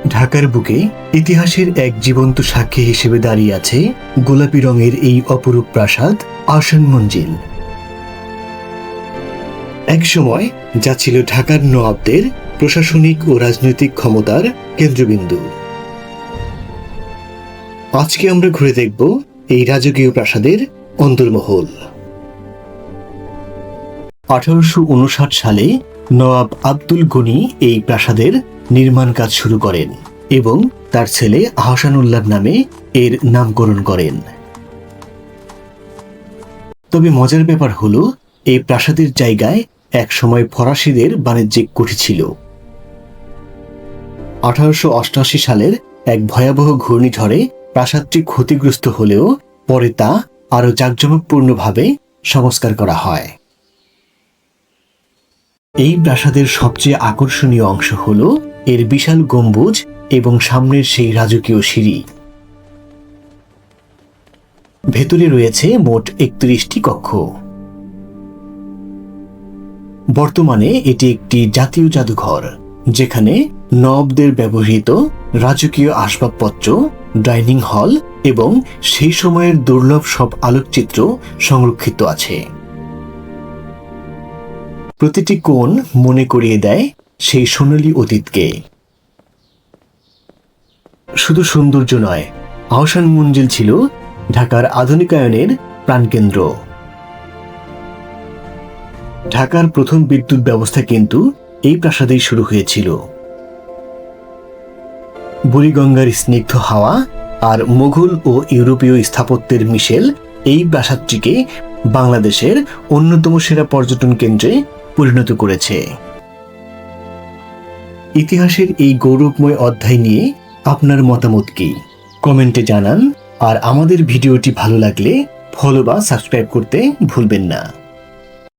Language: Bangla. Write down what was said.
ঢাকার বুকে ইতিহাসের এক জীবন্ত সাক্ষী হিসেবে দাঁড়িয়ে আছে গোলাপি রঙের এই অপরূপ প্রাসাদ আহসান মঞ্জিল। একসময় যা ছিল ঢাকার নবাবদের প্রশাসনিক ও রাজনৈতিক ক্ষমতার কেন্দ্রবিন্দু। আজকে আমরা ঘুরে দেখব এই রাজকীয় প্রাসাদের অন্দরমহল। 1859 সালে নবাব আব্দুল গনি এই প্রাসাদের নির্মাণ কাজ শুরু করেন এবং তার ছেলে আহসানুল্লাহ নামে এর নামকরণ করেন। তবে মজার ব্যাপার হলো, এই প্রাসাদের জায়গায় একসময় ফরাসিদের বাণিজ্যিক কুঠি ছিল। 1888 সালের এক ভয়াবহ ঘূর্ণিঝড়ে প্রাসাদটি ক্ষতিগ্রস্ত হলেও পরে তা আরও জাঁকজমকপূর্ণভাবে সংস্কার করা হয়। এই প্রাসাদের সবচেয়ে আকর্ষণীয় অংশ হল এর বিশাল গম্বুজ এবং সামনের সেই রাজকীয় সিঁড়ি। ভেতরে রয়েছে মোট 31টি কক্ষ। বর্তমানে এটি একটি জাতীয় জাদুঘর, যেখানে নবাবদের ব্যবহৃত রাজকীয় আসবাবপত্র, ডাইনিং হল এবং সেই সময়ের দুর্লভ সব আলোকচিত্র সংরক্ষিত আছে। প্রতিটি কোণ মনে করিয়ে দেয় সেই সোনালী অতীতকে। শুধু সৌন্দর্য নয়, আহসান মঞ্জিল ছিল ঢাকার আধুনিকায়নের প্রাণকেন্দ্র। ঢাকার প্রথম বিদ্যুৎ ব্যবস্থা কিন্তু এই প্রাসাদেই শুরু হয়েছিল। বুড়িগঙ্গার স্নিগ্ধ হাওয়া আর মুঘল ও ইউরোপীয় স্থাপত্যের মিশেল এই প্রাসাদটিকে বাংলাদেশের অন্যতম সেরা পর্যটন কেন্দ্রে পরিণত করেছে। ইতিহাসের এই গৌরবময় অধ্যায় নিয়ে আপনার মতামত কি? কমেন্টে জানান। আর আমাদের ভিডিওটি ভালো লাগলে ফলো বা সাবস্ক্রাইব করতে ভুলবেন না।